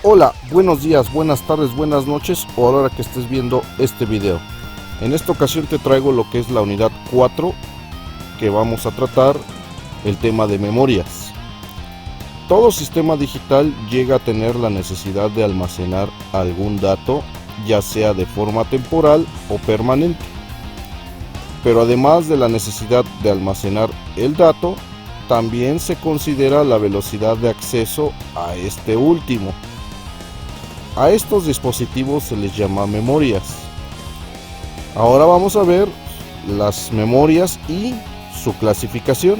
Hola, buenos días, buenas tardes, buenas noches o a la hora que estés viendo este video. En esta ocasión te traigo lo que es la unidad 4, que vamos a tratar el tema de memorias. Todo sistema digital llega a tener la necesidad de almacenar algún dato, ya sea de forma temporal o permanente. Pero además de la necesidad de almacenar el dato, también se considera la velocidad de acceso a este último. A estos dispositivos se les llama memorias. Ahora vamos a ver las memorias y su clasificación.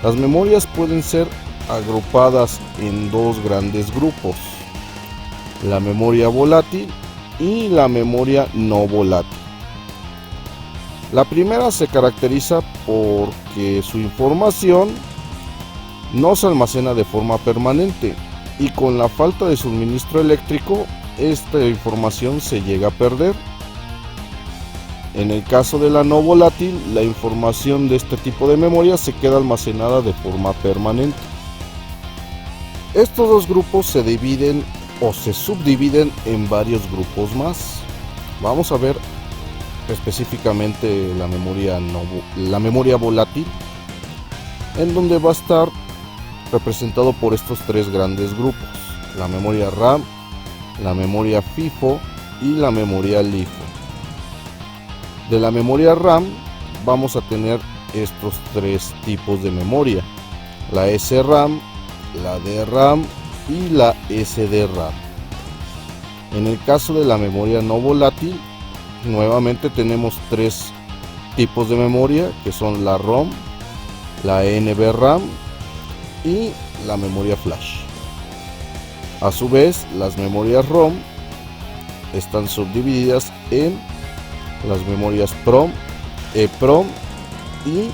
Las memorias pueden ser agrupadas en dos grandes grupos: la memoria volátil y la memoria no volátil. La primera se caracteriza porque su información no se almacena de forma permanente, y con la falta de suministro eléctrico, esta información se llega a perder. En el caso de la no volátil, la información de este tipo de memoria se queda almacenada de forma permanente. Estos dos grupos se dividen o se subdividen en varios grupos más. Vamos a ver específicamente la memoria volátil, en donde va a estar representado por estos tres grandes grupos: la memoria RAM, la memoria FIFO y la memoria LIFO. De la memoria RAM vamos a tener estos tres tipos de memoria: la SRAM, la DRAM y la SDRAM. En el caso de la memoria no volátil, nuevamente tenemos tres tipos de memoria, que son la ROM, la NVRAM y la memoria flash. A su vez, las memorias ROM están subdivididas en las memorias PROM, EPROM y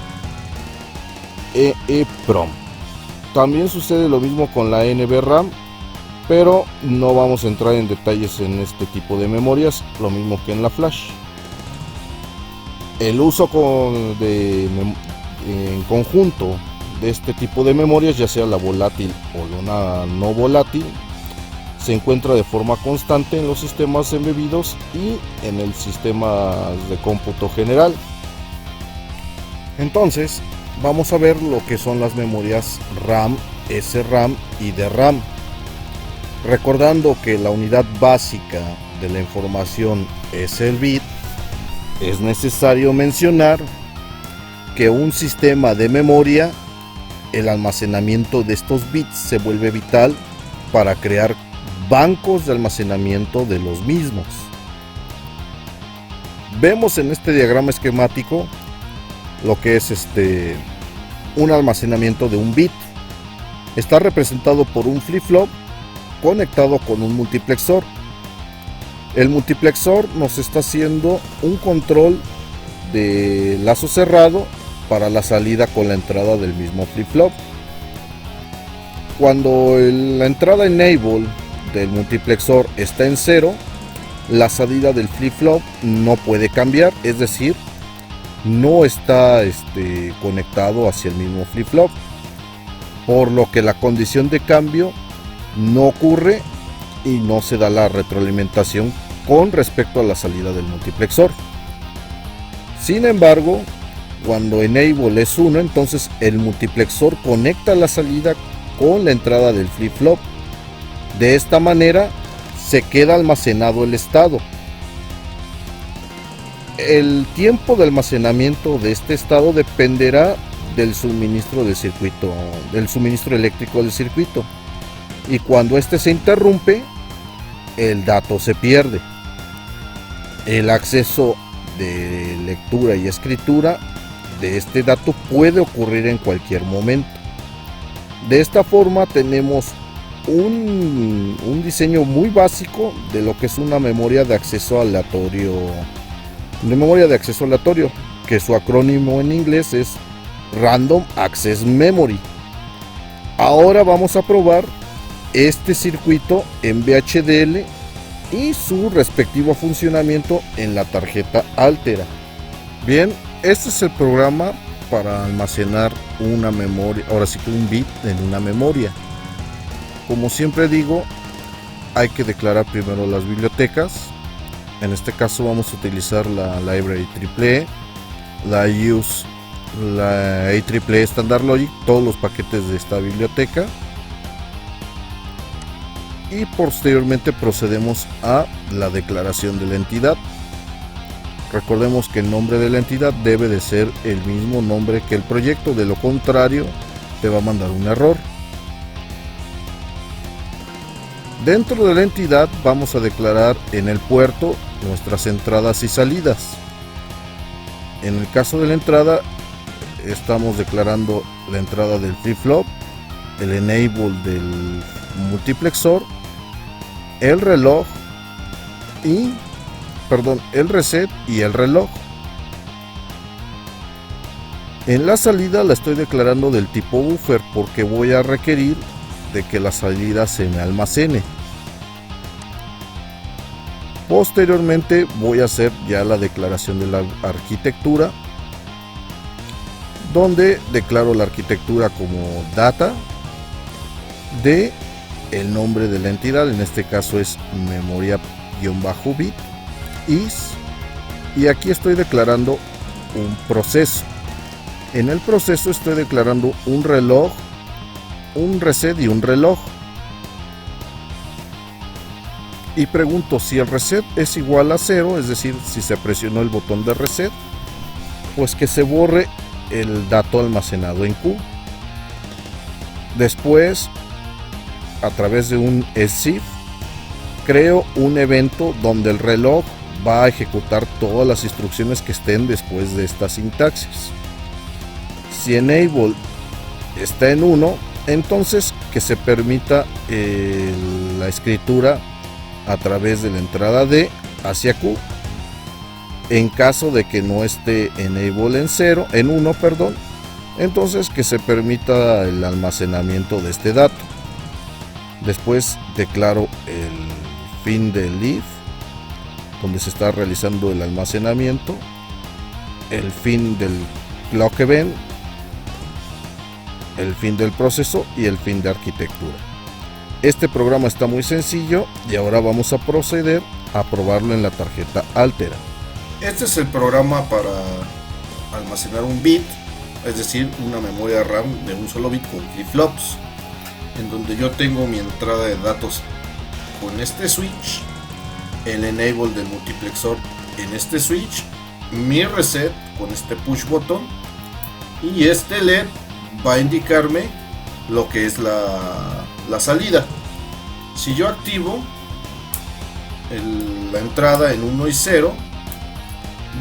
EEPROM. También sucede lo mismo con la NVRAM, pero no vamos a entrar en detalles en este tipo de memorias, lo mismo que en la flash. El uso en conjunto de este tipo de memorias, ya sea la volátil o la no volátil, se encuentra de forma constante en los sistemas embebidos y en el sistema de cómputo general. Entonces vamos a ver lo que son las memorias RAM, SRAM y DRAM, recordando que la unidad básica de la información es el bit. Es necesario mencionar que un sistema de memoria, el almacenamiento de estos bits se vuelve vital para crear bancos de almacenamiento de los mismos. Vemos en este diagrama esquemático lo que es un almacenamiento de un bit. Está representado por un flip-flop conectado con un multiplexor. El multiplexor nos está haciendo un control de lazo cerrado para la salida con la entrada del mismo flip-flop. Cuando la entrada enable del multiplexor está en 0, la salida del flip-flop no puede cambiar, es decir, no está conectado hacia el mismo flip-flop, por lo que la condición de cambio no ocurre y no se da la retroalimentación con respecto a la salida del multiplexor. Sin embargo, cuando enable es 1, entonces el multiplexor conecta la salida con la entrada del flip-flop. De esta manera se queda almacenado el estado. El tiempo de almacenamiento de este estado dependerá del suministro del circuito, del suministro eléctrico del circuito, y cuando este se interrumpe, el dato se pierde. El acceso de lectura y escritura de este dato puede ocurrir en cualquier momento. De esta forma tenemos un diseño muy básico de lo que es una memoria de acceso aleatorio, que su acrónimo en inglés es Random Access Memory. Ahora vamos a probar este circuito en VHDL y su respectivo funcionamiento en la tarjeta Altera. Bien, este es el programa para almacenar una memoria, ahora sí que un bit en una memoria. Como siempre digo, hay que declarar primero las bibliotecas. En este caso vamos a utilizar la Library AAA, la Use, la AAA Standard Logic, todos los paquetes de esta biblioteca. Y posteriormente procedemos a la declaración de la entidad. Recordemos que el nombre de la entidad debe de ser el mismo nombre que el proyecto, de lo contrario te va a mandar un error. Dentro de la entidad vamos a declarar en el puerto nuestras entradas y salidas. En el caso de la entrada estamos declarando la entrada del flip-flop, el enable del multiplexor, el reloj y el reset y el reloj. En la salida la estoy declarando del tipo buffer porque voy a requerir de que la salida se me almacene. Posteriormente voy a hacer ya la declaración de la arquitectura, donde declaro la arquitectura como data de el nombre de la entidad, en este caso es memoria-bit is, y aquí estoy declarando un proceso. En el proceso estoy declarando un reloj, un reset y un reloj. Y pregunto si el reset es igual a 0, es decir, si se presionó el botón de reset, pues que se borre el dato almacenado en Q. Después, a través de un SIF, creo un evento donde el reloj va a ejecutar todas las instrucciones que estén después de esta sintaxis. Si enable está en 1, entonces que se permita la escritura a través de la entrada D hacia Q. En caso de que no esté enable en 1, entonces que se permita el almacenamiento de este dato. Después declaro el fin del if, donde se está realizando el almacenamiento, el fin del clock event, el fin del proceso y el fin de arquitectura. Este programa está muy sencillo y ahora vamos a proceder a probarlo en la tarjeta Altera. Este es el programa para almacenar un bit, es decir, una memoria RAM de un solo bit con flip-flops, en donde yo tengo mi entrada de datos con este switch, el enable del multiplexor en este switch, mi reset con este push button, y este LED va a indicarme lo que es la salida. Si yo activo la entrada en 1 y 0,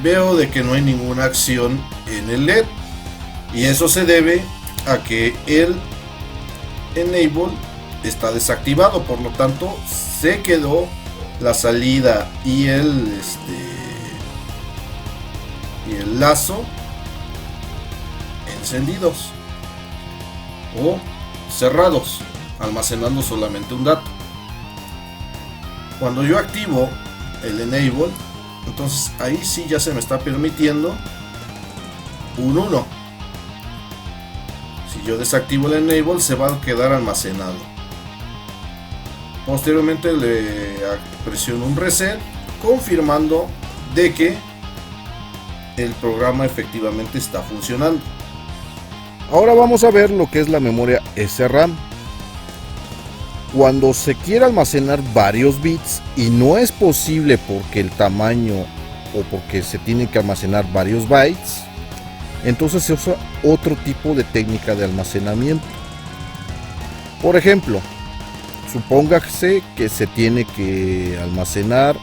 veo de que no hay ninguna acción en el LED, y eso se debe a que el enable está desactivado, por lo tanto se quedó la salida y el lazo encendidos o cerrados, almacenando solamente un dato. Cuando yo activo el enable, entonces ahí sí ya se me está permitiendo un 1. Si yo desactivo el enable, se va a quedar almacenado. Posteriormente le presiono un reset, confirmando de que el programa efectivamente está funcionando. Ahora vamos a ver lo que es la memoria SRAM. Cuando se quiere almacenar varios bits y no es posible porque el tamaño o porque se tiene que almacenar varios bytes, entonces se usa otro tipo de técnica de almacenamiento. Por ejemplo, supóngase que se tiene que almacenar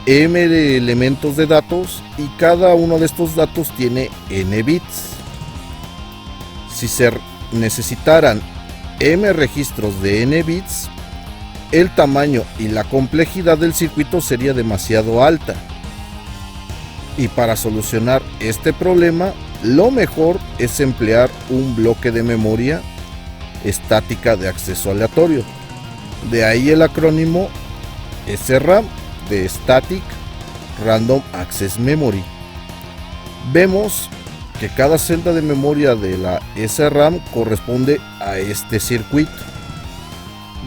m de elementos de datos y cada uno de estos datos tiene n bits. Si se necesitaran m registros de n bits, el tamaño y la complejidad del circuito sería demasiado alta. Y para solucionar este problema, lo mejor es emplear un bloque de memoria estática de acceso aleatorio. De ahí el acrónimo SRAM, de Static Random Access Memory. Vemos que cada celda de memoria de la SRAM corresponde a este circuito.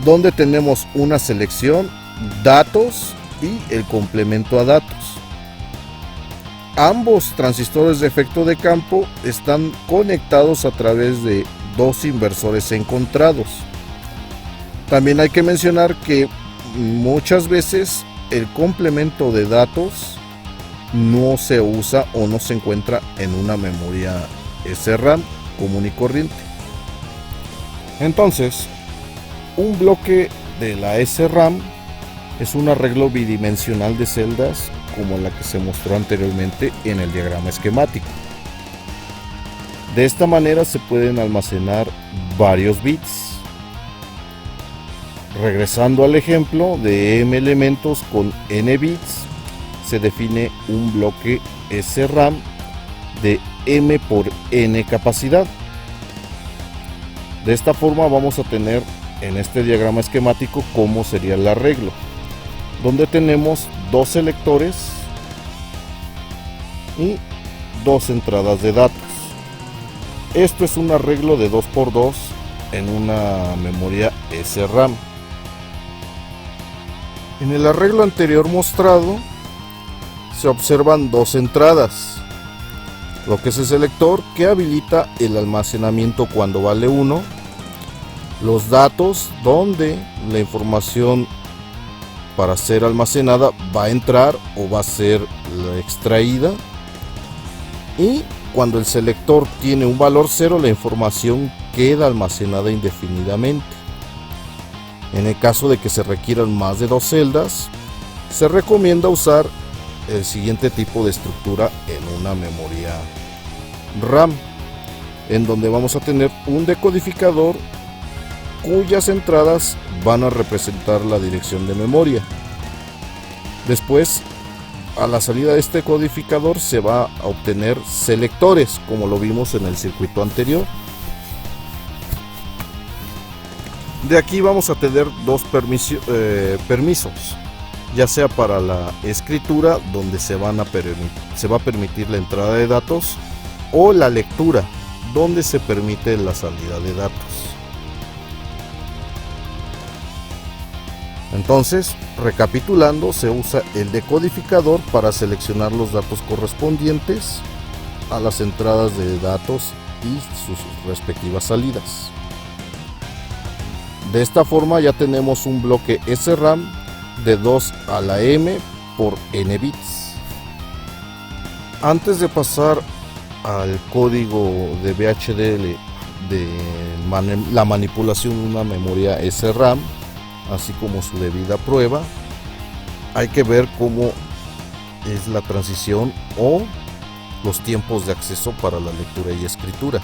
donde tenemos una selección, datos y el complemento a datos. Ambos transistores de efecto de campo están conectados a través de dos inversores encontrados. También hay que mencionar que muchas veces el complemento de datos no se usa o no se encuentra en una memoria SRAM común y corriente. Entonces, un bloque de la SRAM es un arreglo bidimensional de celdas como la que se mostró anteriormente en el diagrama esquemático. De esta manera se pueden almacenar varios bits. Regresando al ejemplo de m elementos con n bits, se define un bloque SRAM de m por n capacidad. De esta forma vamos a tener en este diagrama esquemático cómo sería el arreglo, donde tenemos dos selectores y dos entradas de datos. Esto es un arreglo de 2x2 en una memoria SRAM. En el arreglo anterior mostrado se observan dos entradas, lo que es el selector que habilita el almacenamiento cuando vale 1, los datos donde la información para ser almacenada va a entrar o va a ser extraída, y cuando el selector tiene un valor 0 la información queda almacenada indefinidamente. En el caso de que se requieran más de dos celdas, se recomienda usar el siguiente tipo de estructura en una memoria RAM, en donde vamos a tener un decodificador cuyas entradas van a representar la dirección de memoria. Después, a la salida de este codificador se va a obtener selectores, como lo vimos en el circuito anterior. De aquí vamos a tener dos permisos, ya sea para la escritura, donde se va a permitir la entrada de datos, o la lectura, donde se permite la salida de datos. Entonces, recapitulando, se usa el decodificador para seleccionar los datos correspondientes a las entradas de datos y sus respectivas salidas. De esta forma ya tenemos un bloque SRAM de 2 a la m por n bits. Antes de pasar al código de VHDL de la manipulación de una memoria SRAM, así como su debida prueba, hay que ver cómo es la transición o los tiempos de acceso para la lectura y escritura.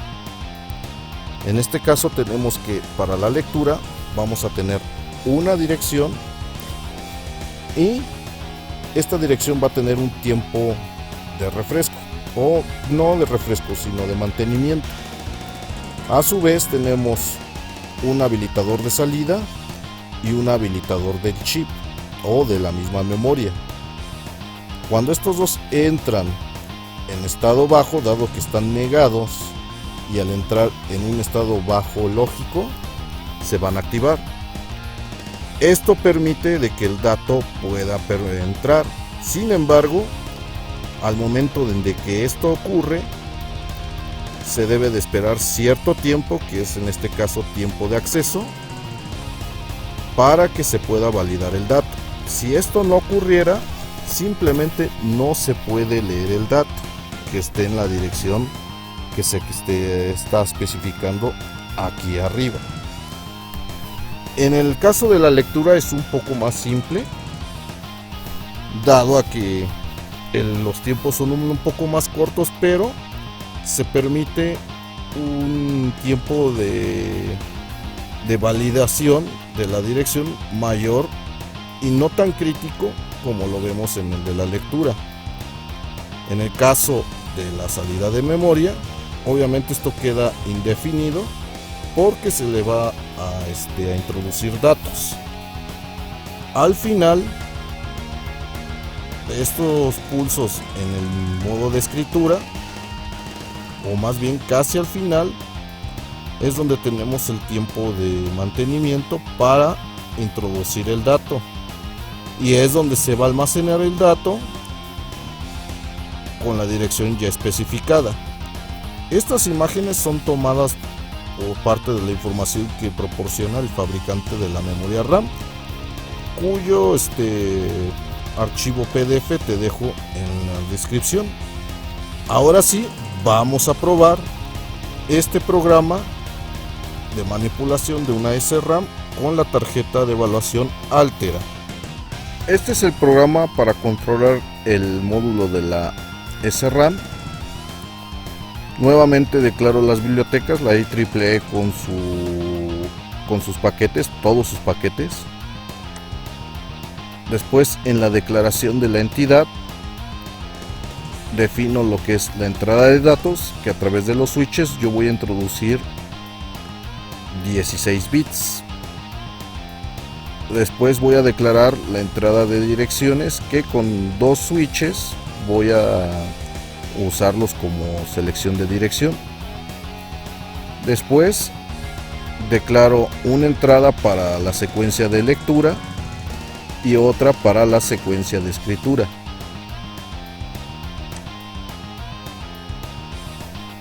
En este caso tenemos que para la lectura vamos a tener una dirección, y esta dirección va a tener un tiempo de refresco, o no de refresco sino de mantenimiento. A su vez tenemos un habilitador de salida y un habilitador del chip o de la misma memoria. Cuando estos dos entran en estado bajo, dado que están negados, y al entrar en un estado bajo lógico se van a activar. Esto permite de que el dato pueda entrar. Sin embargo, al momento de que esto ocurre, se debe de esperar cierto tiempo, que es en este caso tiempo de acceso, para que se pueda validar el dato. Si esto no ocurriera, simplemente no se puede leer el dato que esté en la dirección que se está especificando aquí arriba. En el caso de la lectura es un poco más simple, dado a que los tiempos son un poco más cortos, pero se permite un tiempo de validación de la dirección mayor y no tan crítico como lo vemos en el de la lectura. En el caso de la salida de memoria, obviamente esto queda indefinido porque se le va a introducir datos. Al final, estos pulsos en el modo de escritura, o más bien casi al final, es donde tenemos el tiempo de mantenimiento para introducir el dato, y es donde se va a almacenar el dato con la dirección ya especificada. Estas imágenes son tomadas por parte de la información que proporciona el fabricante de la memoria RAM, cuyo archivo PDF te dejo en la descripción. Ahora sí, vamos a probar este programa de manipulación de una SRAM con la tarjeta de evaluación Altera. Este es el programa para controlar el módulo de la SRAM. Nuevamente declaro las bibliotecas, la IEEE con sus paquetes, todos sus paquetes. Después, en la declaración de la entidad, defino lo que es la entrada de datos, que a través de los switches yo voy a introducir 16 bits. Después voy a declarar la entrada de direcciones, que con 2 switches voy a usarlos como selección de dirección. Después declaro una entrada para la secuencia de lectura y otra para la secuencia de escritura.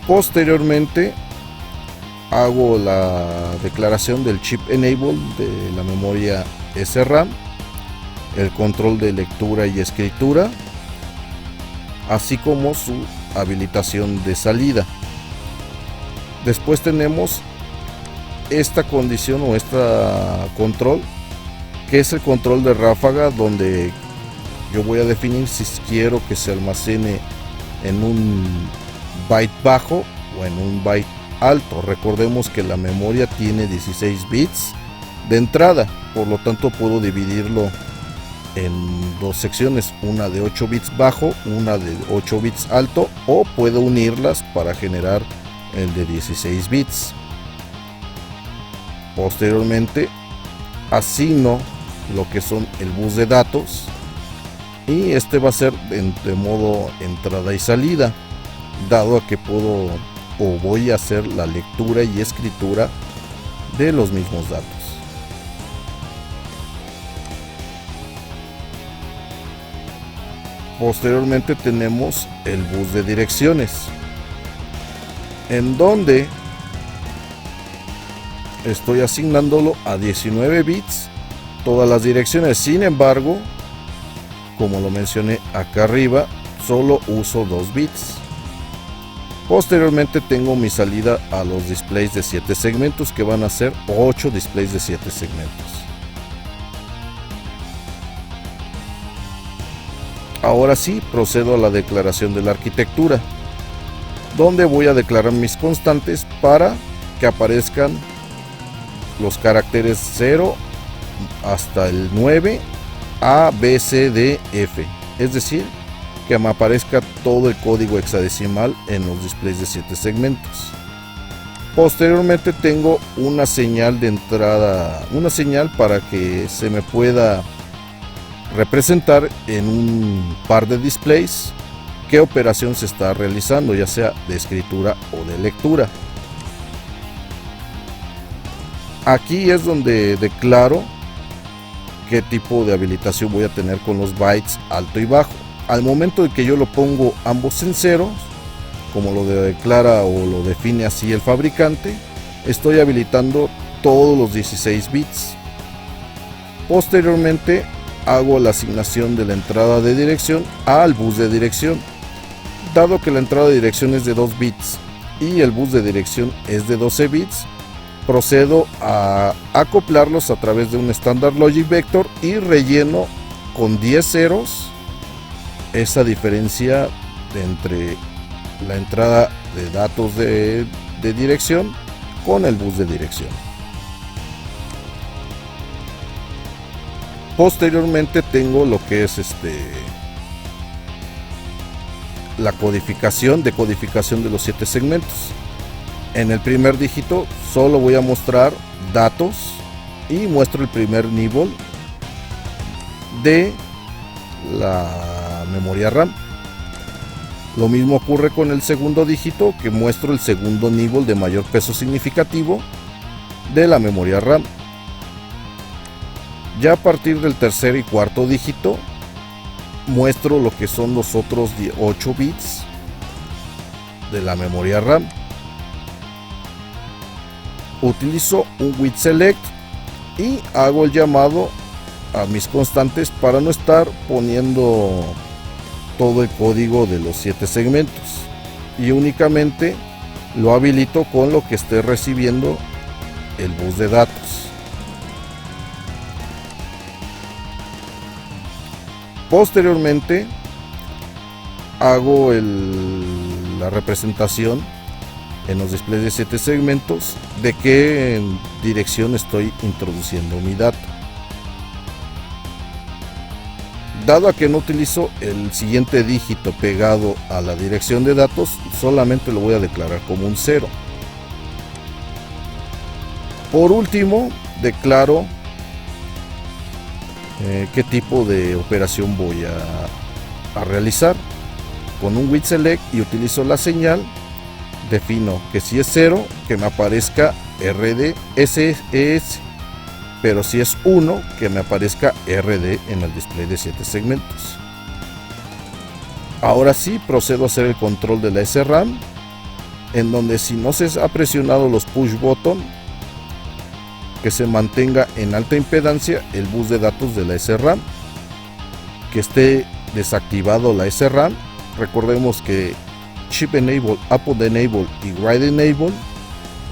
Posteriormente hago la declaración del chip enable de la memoria SRAM, el control de lectura y escritura, así como su habilitación de salida. Después tenemos esta condición o esta control, que es el control de ráfaga, donde yo voy a definir si quiero que se almacene en un byte bajo o en un byte alto. Recordemos que la memoria tiene 16 bits de entrada, por lo tanto puedo dividirlo en 2 secciones, una de 8 bits bajo, una de 8 bits alto, o puedo unirlas para generar el de 16 bits. Posteriormente asigno lo que son el bus de datos, y este va a ser de modo entrada y salida, dado a que puedo o voy a hacer la lectura y escritura de los mismos datos. Posteriormente tenemos el bus de direcciones, en donde estoy asignándolo a 19 bits todas las direcciones. Sin embargo, como lo mencioné acá arriba, solo uso 2 bits. Posteriormente tengo mi salida a los displays de 7 segmentos, que van a ser 8 displays de 7 segmentos. Ahora sí, procedo a la declaración de la arquitectura, donde voy a declarar mis constantes para que aparezcan los caracteres 0 hasta el 9, A, B, C, D, F, es decir, que me aparezca todo el código hexadecimal en los displays de 7 segmentos. Posteriormente tengo una señal de entrada, una señal para que se me pueda representar en un par de displays qué operación se está realizando, ya sea de escritura o de lectura. Aquí es donde declaro qué tipo de habilitación voy a tener con los bytes alto y bajo. Al momento de que yo lo pongo ambos en ceros, como lo declara o lo define así el fabricante, estoy habilitando todos los 16 bits. Posteriormente hago la asignación de la entrada de dirección al bus de dirección. Dado que la entrada de dirección es de 2 bits y el bus de dirección es de 12 bits, procedo a acoplarlos a través de un Standard Logic Vector y relleno con 10 ceros esa diferencia entre la entrada de datos de dirección con el bus de dirección. Posteriormente tengo lo que es la codificación de los 7 segmentos. En el primer dígito solo voy a mostrar datos y muestro el primer nivel de la memoria RAM. Lo mismo ocurre con el segundo dígito, que muestro el segundo nivel de mayor peso significativo de la memoria RAM. Ya a partir del tercer y cuarto dígito muestro lo que son los otros 8 bits de la memoria RAM. Utilizo un with select y hago el llamado a mis constantes para no estar poniendo todo el código de los 7 segmentos, y únicamente lo habilito con lo que esté recibiendo el bus de datos. Posteriormente hago la representación en los displays de 7 segmentos de qué dirección estoy introduciendo mi dato. Dado a que no utilizo el siguiente dígito pegado a la dirección de datos, solamente lo voy a declarar como un 0. Por último, declaro qué tipo de operación voy a realizar. Con un with select y utilizo la señal, defino que si es 0, que me aparezca RDSS, pero si es 1, que me aparezca RD en el display de 7 segmentos. Ahora sí procedo a hacer el control de la SRAM, en donde si no se ha presionado los push button, que se mantenga en alta impedancia el bus de datos de la SRAM, que esté desactivado la SRAM. Recordemos que Chip Enable, Apple Enable y Write Enable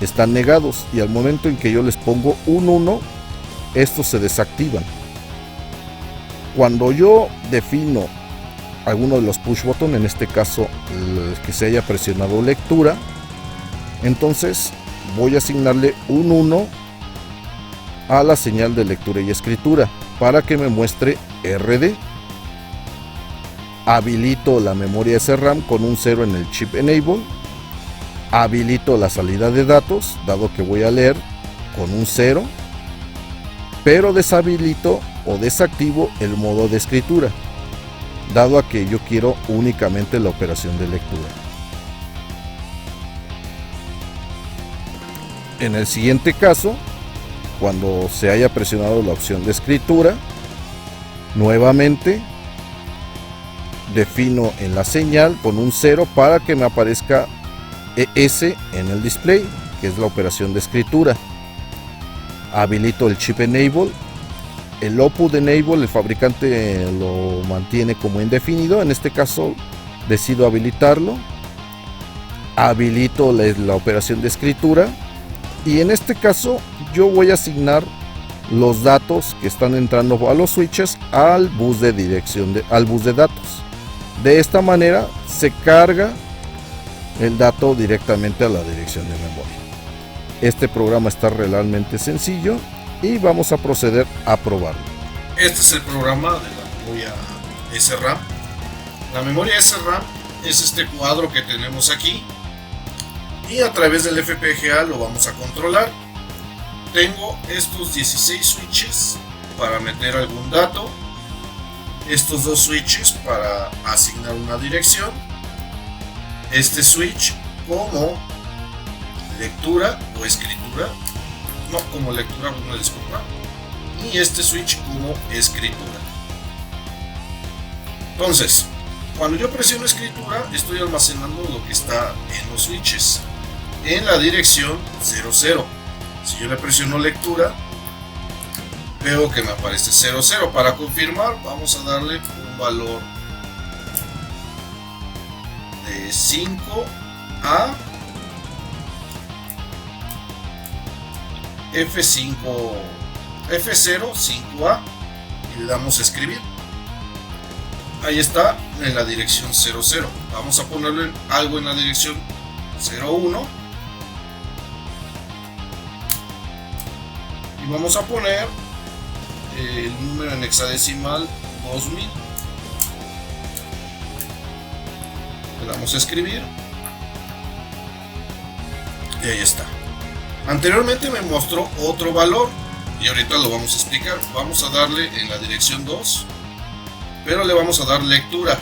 están negados, y al momento en que yo les pongo un 1, estos se desactivan. Cuando yo defino alguno de los push button, en este caso que se haya presionado lectura, entonces voy a asignarle un 1 a la señal de lectura y escritura para que me muestre RD. Habilito la memoria SRAM con un 0 en el Chip Enable. Habilito la salida de datos, dado que voy a leer, con un 0, pero deshabilito o desactivo el modo de escritura, dado a que yo quiero únicamente la operación de lectura. En el siguiente caso, cuando se haya presionado la opción de escritura, nuevamente defino en la señal con un 0 para que me aparezca ES en el display, que es la operación de escritura. Habilito el Chip Enable. El Output Enable el fabricante lo mantiene como indefinido, en este caso decido habilitarlo. Habilito la operación de escritura, y en este caso yo voy a asignar los datos que están entrando a los switches al bus de datos. De esta manera se carga el dato directamente a la dirección de memoria. Este programa está realmente sencillo y vamos a proceder a probarlo. Este es el programa de la memoria SRAM. La memoria SRAM es este cuadro que tenemos aquí, y a través del FPGA lo vamos a controlar. Tengo estos 16 switches para meter algún dato, estos 2 switches para asignar una dirección, este switch como lectura o escritura, no como lectura, una disculpa, y este switch como escritura. Entonces, cuando yo presiono escritura, estoy almacenando lo que está en los switches en la dirección 00. Si yo le presiono lectura, veo que me aparece 00. Para confirmar, vamos a darle un valor de 5 a F0, 5A, y le damos a escribir. Ahí está, en la dirección 00. Vamos a ponerle algo en la dirección 01 y vamos a poner el número en hexadecimal 2000. Le damos a escribir y ahí está. Anteriormente me mostró otro valor y ahorita lo vamos a explicar. Vamos a darle en la dirección 2, pero le vamos a dar lectura.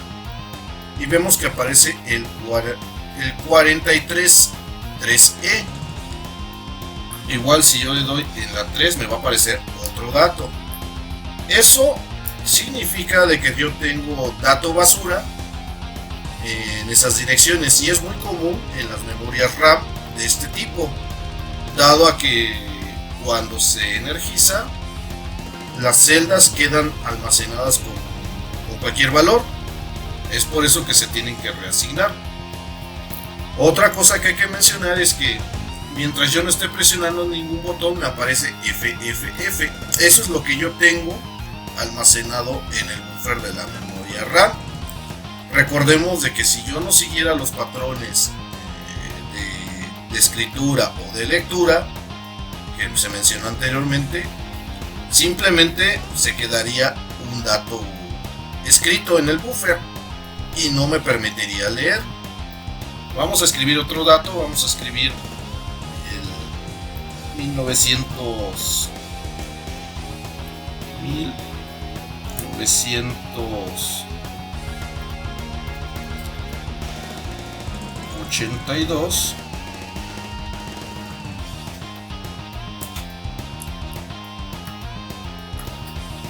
y vemos que aparece el 43 3E. Igual si yo le doy en la 3 me va a aparecer otro dato. Eso significa de que yo tengo dato basura en esas direcciones, y es muy común en las memorias RAM de este tipo, dado a que cuando se energiza las celdas quedan almacenadas con cualquier valor. Es por eso que se tienen que reasignar. Otra cosa que hay que mencionar es que mientras yo no esté presionando ningún botón me aparece FFF. Eso es lo que yo tengo almacenado en el buffer de la memoria RAM. Recordemos de que si yo no siguiera los patrones de escritura o de lectura que se mencionó anteriormente, simplemente se quedaría un dato escrito en el buffer y no me permitiría leer. Vamos a escribir otro dato, vamos a escribir el 1982.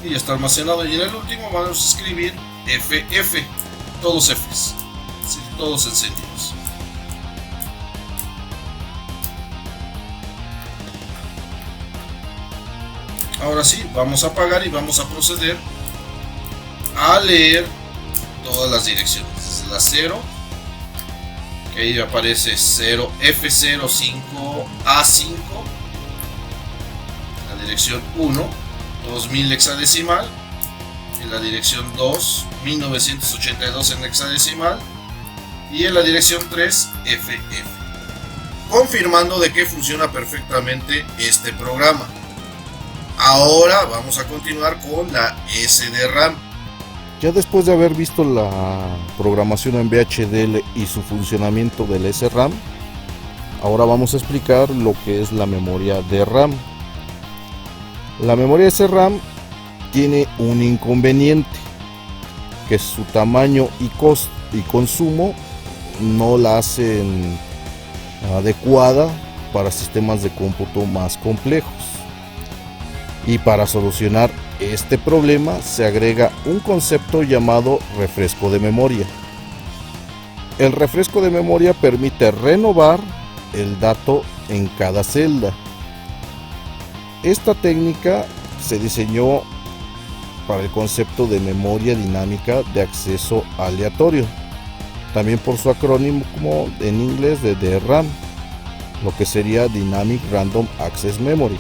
Y ya está almacenado. Y en el último vamos a escribir FF, todos Fs, sí, todos encendidos. Ahora sí, vamos a apagar y vamos a proceder a leer todas las direcciones. Desde la 0, que ahí aparece 0F05A5, la dirección 1, 2000 hexadecimal, en la dirección 2, 1982 en hexadecimal, y en la dirección 3, FF, confirmando de que funciona perfectamente este programa. Ahora vamos a continuar con la SDRAM. Ya después de haber visto la programación en VHDL y su funcionamiento del SRAM, ahora vamos a explicar lo que es la memoria DRAM. La memoria SRAM tiene un inconveniente, que su tamaño y consumo no la hacen adecuada para sistemas de cómputo más complejos. Y para solucionar este problema se agrega un concepto llamado refresco de memoria. El refresco de memoria permite renovar el dato en cada celda. Esta técnica se diseñó para el concepto de memoria dinámica de acceso aleatorio, también por su acrónimo como en inglés de DRAM, lo que sería Dynamic Random Access Memory.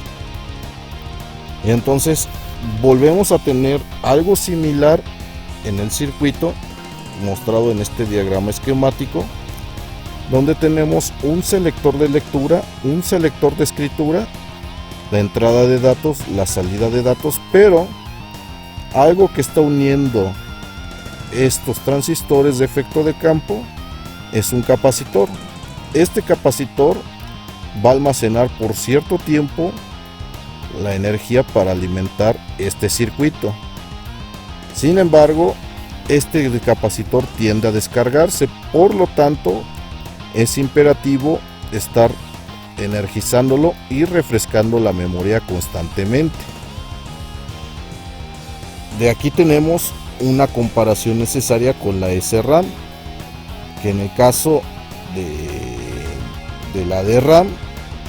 Y entonces volvemos a tener algo similar en el circuito mostrado en este diagrama esquemático, donde tenemos un selector de lectura, un selector de escritura, la entrada de datos, la salida de datos, pero algo que está uniendo estos transistores de efecto de campo es un capacitor. Este capacitor va a almacenar por cierto tiempo la energía para alimentar este circuito. Sin embargo, este capacitor tiende a descargarse, por lo tanto es imperativo estar energizándolo y refrescando la memoria constantemente. De aquí tenemos una comparación necesaria con la SRAM, que en el caso de la DRAM,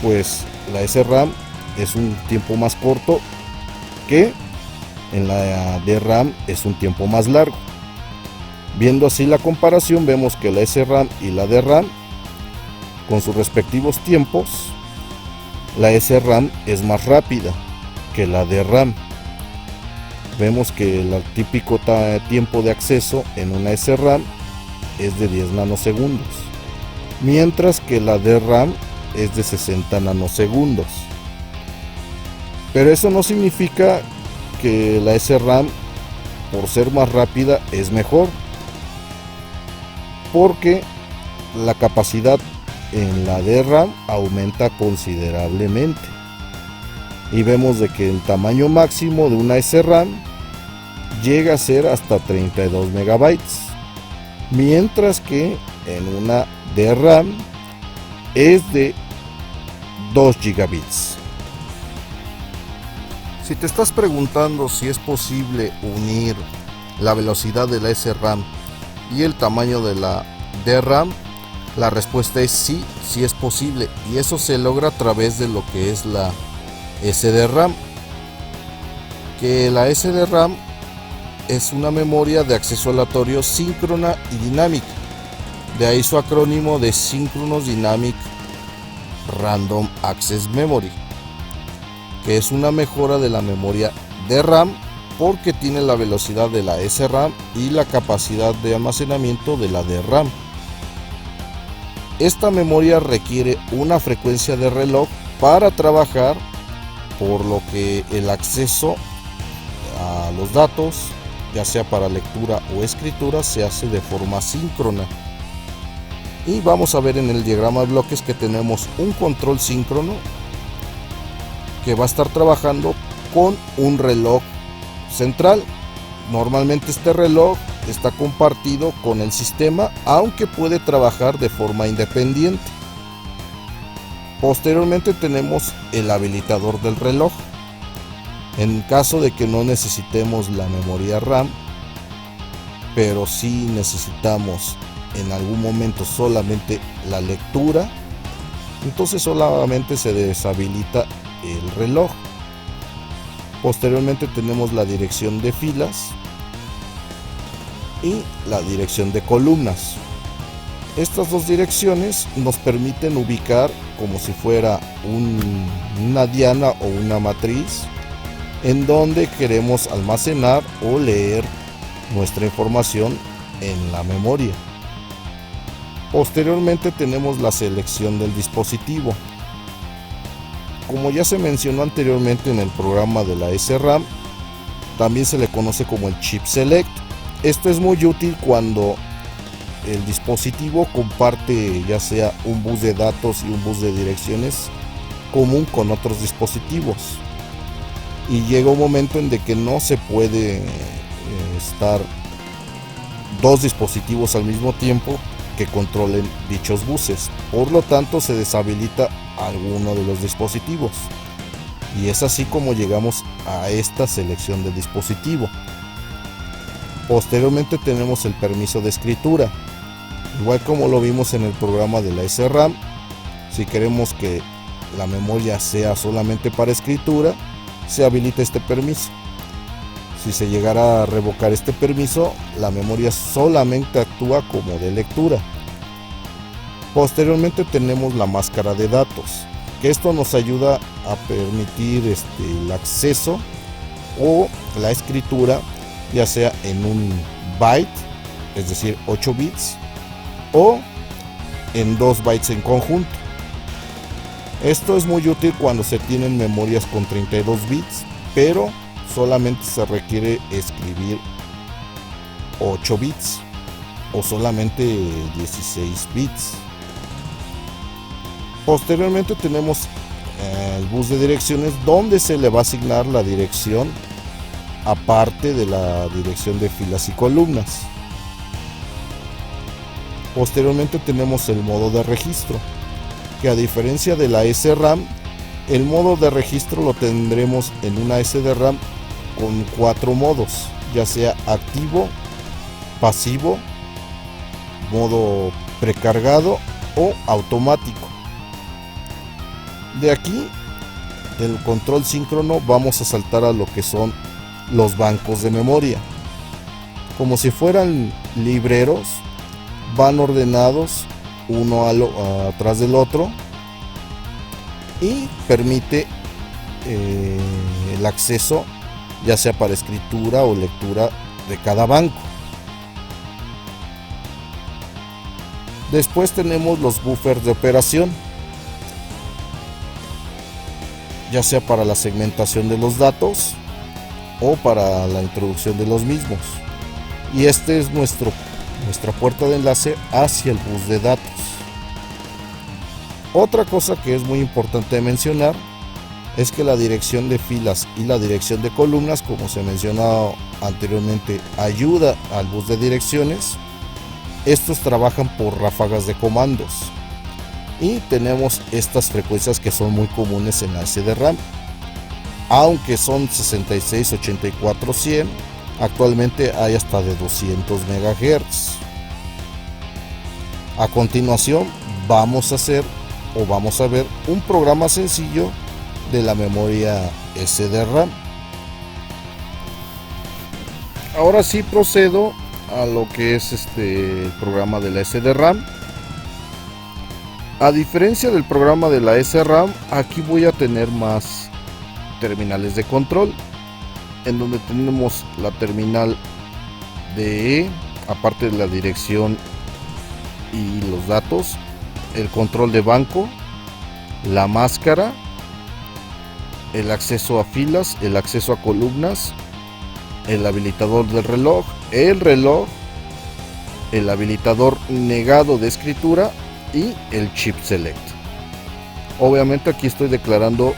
pues la SRAM es un tiempo más corto, que en la DRAM es un tiempo más largo. Viendo así la comparación, vemos que la SRAM y la DRAM, con sus respectivos tiempos, la SRAM es más rápida que la DRAM. Vemos que el típico tiempo de acceso en una SRAM es de 10 nanosegundos, mientras que la DRAM es de 60 nanosegundos. Pero eso no significa que la SRAM, por ser más rápida, es mejor, porque la capacidad en la DRAM aumenta considerablemente, y vemos de que el tamaño máximo de una SRAM llega a ser hasta 32 megabytes, mientras que en una de RAM es de 2 gigabits. Si te estás preguntando si es posible unir la velocidad de la SRAM y el tamaño de la DRAM, la respuesta es sí, sí es posible, y eso se logra a través de lo que es la SDRAM, que la SDRAM es una memoria de acceso aleatorio síncrona y dinámica, de ahí su acrónimo de Synchronous Dynamic Random Access Memory, que es una mejora de la memoria DRAM porque tiene la velocidad de la SRAM y la capacidad de almacenamiento de la DRAM. Esta memoria requiere una frecuencia de reloj para trabajar, por lo que el acceso a los datos, ya sea para lectura o escritura, se hace de forma síncrona. Y vamos a ver en el diagrama de bloques que tenemos un control síncrono que va a estar trabajando con un reloj central. Normalmente este reloj está compartido con el sistema, aunque puede trabajar de forma independiente. Posteriormente tenemos el habilitador del reloj. En caso de que no necesitemos la memoria RAM, pero sí necesitamos en algún momento solamente la lectura, entonces solamente se deshabilita el reloj. Posteriormente tenemos la dirección de filas y la dirección de columnas. Estas dos direcciones nos permiten ubicar, como si fuera una diana o una matriz, en donde queremos almacenar o leer nuestra información en la memoria. Posteriormente tenemos la selección del dispositivo. Como ya se mencionó anteriormente en el programa de la SRAM, también se le conoce como el chip select. Esto es muy útil cuando el dispositivo comparte ya sea un bus de datos y un bus de direcciones común con otros dispositivos, y llega un momento en de que no se puede estar dos dispositivos al mismo tiempo que controlen dichos buses, por lo tanto se deshabilita alguno de los dispositivos, y es así como llegamos a esta selección de dispositivo. Posteriormente tenemos el permiso de escritura, igual como lo vimos en el programa de la SRAM. Si queremos que la memoria sea solamente para escritura, se habilita este permiso. Si se llegara a revocar este permiso, la memoria solamente actúa como de lectura. Posteriormente tenemos la máscara de datos, que esto nos ayuda a permitir el acceso o la escritura, ya sea en un byte, es decir 8 bits, o en 2 bytes en conjunto. Esto es muy útil cuando se tienen memorias con 32 bits, pero solamente se requiere escribir 8 bits o solamente 16 bits. Posteriormente tenemos el bus de direcciones, donde se le va a asignar la dirección aparte de la dirección de filas y columnas. Posteriormente tenemos el modo de registro, que a diferencia de la SRAM, el modo de registro lo tendremos en una SDRAM con 4 modos, ya sea activo, pasivo, modo precargado o automático. De aquí, del control síncrono, vamos a saltar a lo que son los bancos de memoria. Como si fueran libreros, van ordenados uno atrás del otro, y permite el acceso ya sea para escritura o lectura de cada banco. Después tenemos los buffers de operación, ya sea para la segmentación de los datos o para la introducción de los mismos, y este es nuestra puerta de enlace hacia el bus de datos. Otra cosa que es muy importante mencionar es que la dirección de filas y la dirección de columnas, como se mencionó anteriormente, ayuda al bus de direcciones, Estos trabajan por ráfagas de comandos y tenemos estas frecuencias que son muy comunes en la SDRAM, aunque son 66, 84, 100. Actualmente hay hasta de 200 MHz. A continuación vamos a ver un programa sencillo de la memoria SDRAM. Ahora sí procedo a lo que es el programa de la SDRAM. A diferencia del programa de la SRAM, aquí voy a tener más terminales de control, en donde tenemos la terminal DE, aparte de la dirección y los datos, el control de banco, la máscara, el acceso a filas, el acceso a columnas, el habilitador del reloj, el habilitador negado de escritura y el chip select. Obviamente aquí estoy declarando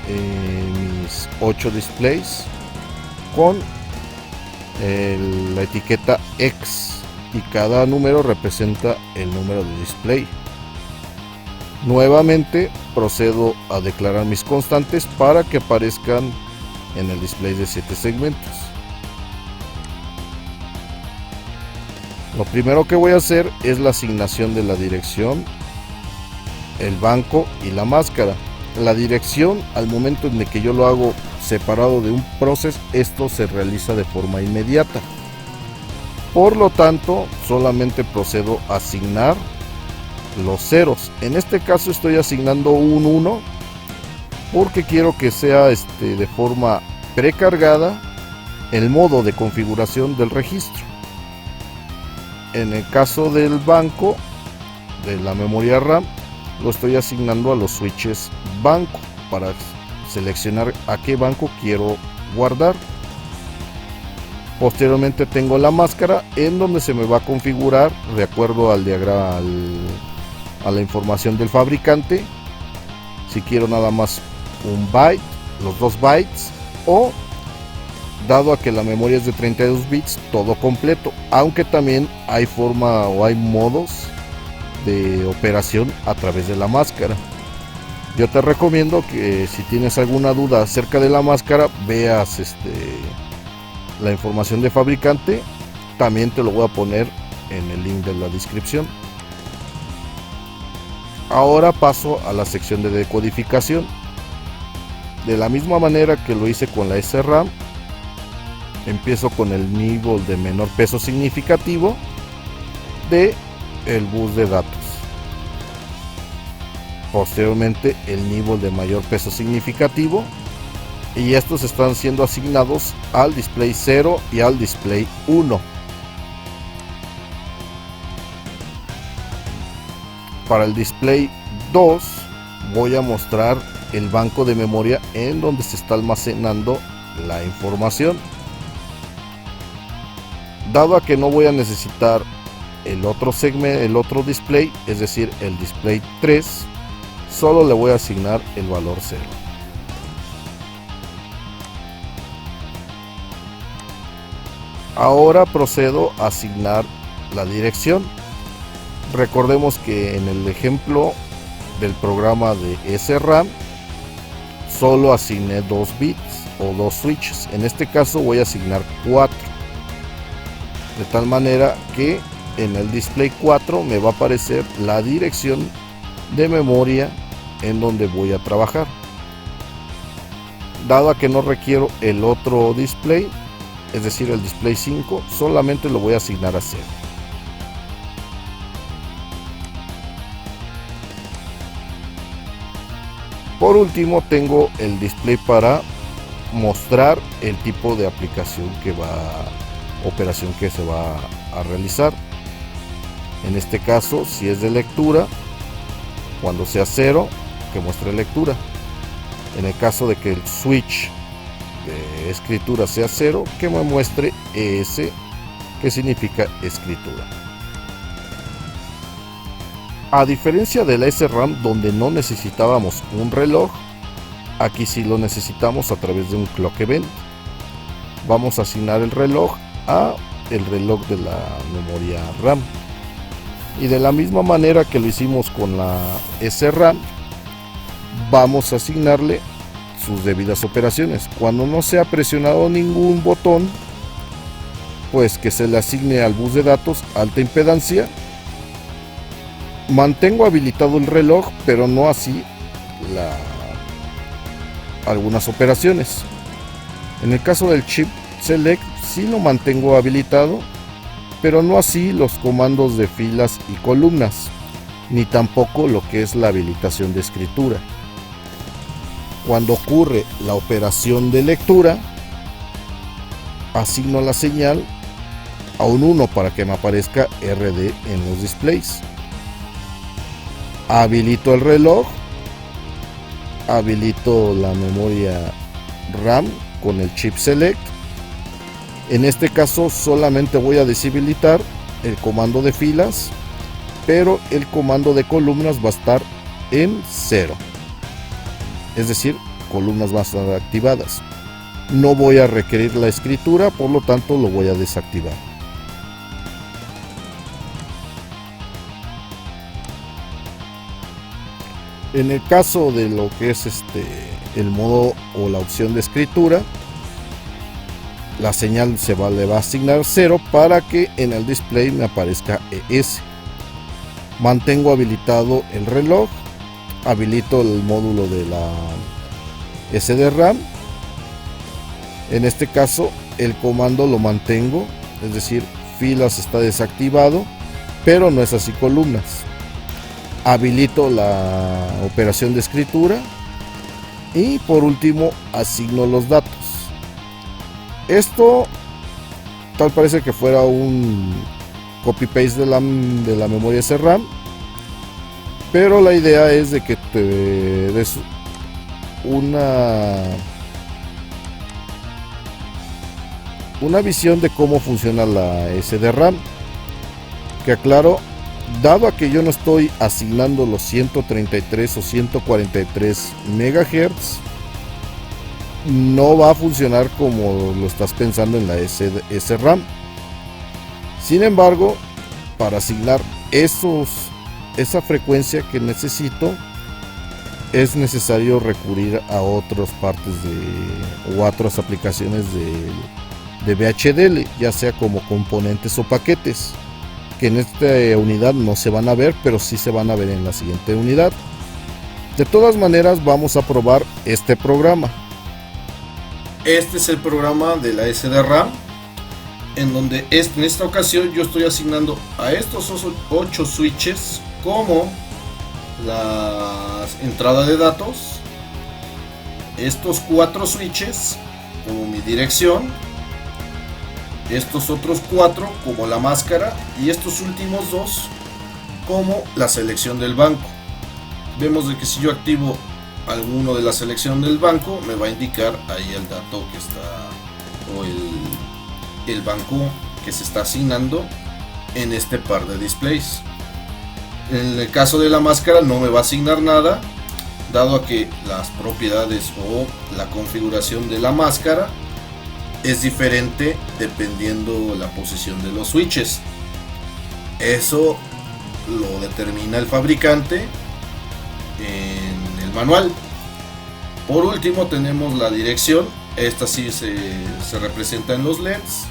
mis 8 displays con la etiqueta X, y cada número representa el número de display. Nuevamente procedo a declarar mis constantes para que aparezcan en el display de 7 segmentos. Lo primero que voy a hacer es la asignación de la dirección, el banco y la máscara. La dirección, al momento en el que yo lo hago separado de un proceso, esto se realiza de forma inmediata. Por lo tanto, solamente procedo a asignar los ceros. En este caso estoy asignando un 1 porque quiero que sea de forma precargada el modo de configuración del registro. En el caso del banco de la memoria RAM, lo estoy asignando a los switches banco para seleccionar a qué banco quiero guardar. Posteriormente tengo la máscara, en donde se me va a configurar de acuerdo al diagrama, a la información del fabricante, si quiero nada más un byte, los 2 bytes, o dado a que la memoria es de 32 bits, todo completo, aunque también hay forma o hay modos de operación a través de la máscara. Yo te recomiendo que si tienes alguna duda acerca de la máscara, veas la información de fabricante. También te lo voy a poner en el link de la descripción. Ahora paso a la sección de decodificación. De la misma manera que lo hice con la SRAM, empiezo con el nivel de menor peso significativo de el bus de datos. Posteriormente el nivel de mayor peso significativo, y estos están siendo asignados al display 0 y al display 1. Para el display 2 voy a mostrar el banco de memoria en donde se está almacenando la información. Dado a que no voy a necesitar el otro segmento, el otro display, es decir, el display 3, solo le voy a asignar el valor 0. Ahora procedo a asignar la dirección. Recordemos que en el ejemplo del programa de SRAM solo asigné 2 bits o 2 switches. En este caso voy a asignar 4, de tal manera que en el display 4 me va a aparecer la dirección de memoria en donde voy a trabajar. Dado a que no requiero el otro display, es decir, el display 5, solamente lo voy a asignar a 0. Por último, tengo el display para mostrar el tipo de aplicación operación que se va a realizar. En este caso, si es de lectura, cuando sea 0, que muestre lectura. En el caso de que el switch de escritura sea 0, que me muestre ES, que significa escritura. A diferencia de la SRAM, donde no necesitábamos un reloj, aquí sí lo necesitamos a través de un clock event. Vamos a asignar el reloj a el reloj de la memoria RAM. Y de la misma manera que lo hicimos con la SRAM, vamos a asignarle sus debidas operaciones. Cuando no se ha presionado ningún botón, pues que se le asigne al bus de datos alta impedancia. Mantengo habilitado el reloj, pero no así algunas operaciones. En el caso del chip select sí lo mantengo habilitado, pero no así los comandos de filas y columnas, ni tampoco lo que es la habilitación de escritura. Cuando ocurre la operación de lectura, asigno la señal a un 1 para que me aparezca RD en los displays. Habilito el reloj, habilito la memoria RAM con el chip select. En este caso solamente voy a deshabilitar el comando de filas, pero el comando de columnas va a estar en 0, es decir, columnas van a estar activadas. No voy a requerir la escritura, por lo tanto lo voy a desactivar. En el caso de lo que es el modo o la opción de escritura, la señal le va a asignar 0 para que en el display me aparezca ES. Mantengo habilitado el reloj, habilito el módulo de la SDRAM. En este caso el comando lo mantengo, es decir, filas está desactivado, pero no es así columnas. Habilito la operación de escritura y por último asigno los datos. Esto tal parece que fuera un copy paste de la memoria SRAM, pero la idea es de que te des una visión de cómo funciona la SDRAM, que aclaro, dado a que yo no estoy asignando los 133 o 143 MHz, no va a funcionar como lo estás pensando en la SRAM. Sin embargo, para asignar esa frecuencia que necesito, es necesario recurrir a otras partes o a otras aplicaciones de VHDL, ya sea como componentes o paquetes, que en esta unidad no se van a ver, pero sí se van a ver en la siguiente unidad. De todas maneras, vamos a probar este programa. Este es el programa de la SDRAM, en donde en esta ocasión yo estoy asignando a estos 8 switches como la entrada de datos, estos 4 switches como mi dirección, estos otros 4 como la máscara y estos últimos 2 como la selección del banco. Vemos de que si yo activo alguno de la selección del banco, me va a indicar ahí el dato que está, o el banco que se está asignando en este par de displays. En el caso de la máscara no me va a asignar nada, dado a que las propiedades o la configuración de la máscara es diferente dependiendo la posición de los switches. Eso lo determina el fabricante en el manual. Por último tenemos la dirección. Esta sí se representa en los LEDs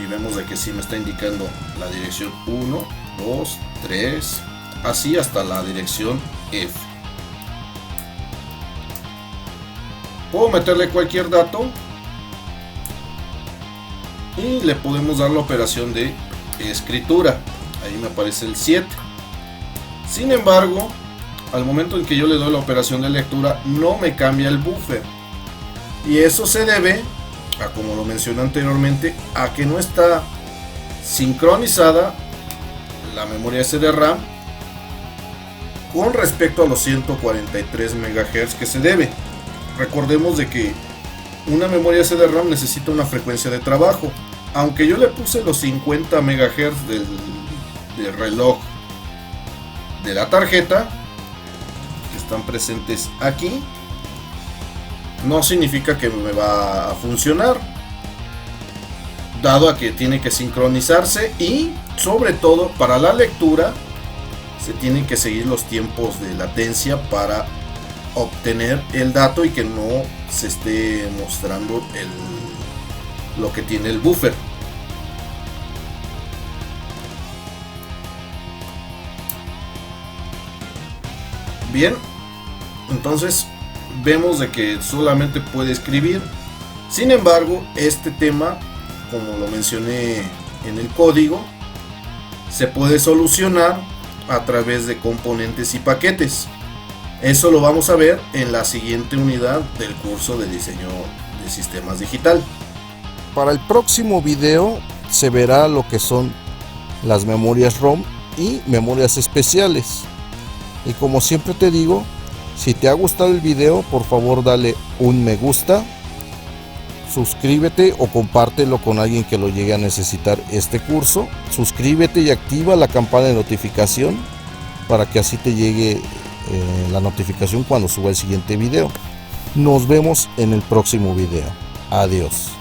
y vemos de que sí me está indicando la dirección 1, 2, 3, así hasta la dirección F. Puedo meterle cualquier dato y le podemos dar la operación de escritura. Ahí me aparece el 7. Sin embargo, al momento en que yo le doy la operación de lectura, no me cambia el buffer, y eso se debe a, como lo mencioné anteriormente, a que no está sincronizada la memoria SDRAM con respecto a los 143 MHz que se debe. Recordemos de que una memoria SDRAM necesita una frecuencia de trabajo. Aunque yo le puse los 50 MHz del reloj de la tarjeta, que están presentes aquí, no significa que me va a funcionar, dado a que tiene que sincronizarse y sobre todo para la lectura se tienen que seguir los tiempos de latencia para obtener el dato y que no se esté mostrando lo que tiene el buffer. Bien, entonces vemos de que solamente puede escribir. Sin embargo, este tema, como lo mencioné en el código, se puede solucionar a través de componentes y paquetes. Eso lo vamos a ver en la siguiente unidad del curso de diseño de sistemas digital. Para el próximo video se verá lo que son las memorias ROM y memorias especiales. Y como siempre te digo, si te ha gustado el video, por favor dale un me gusta, suscríbete o compártelo con alguien que lo llegue a necesitar este curso. Suscríbete y activa la campana de notificación para que así te llegue la notificación cuando suba el siguiente video. Nos vemos en el próximo video. Adiós.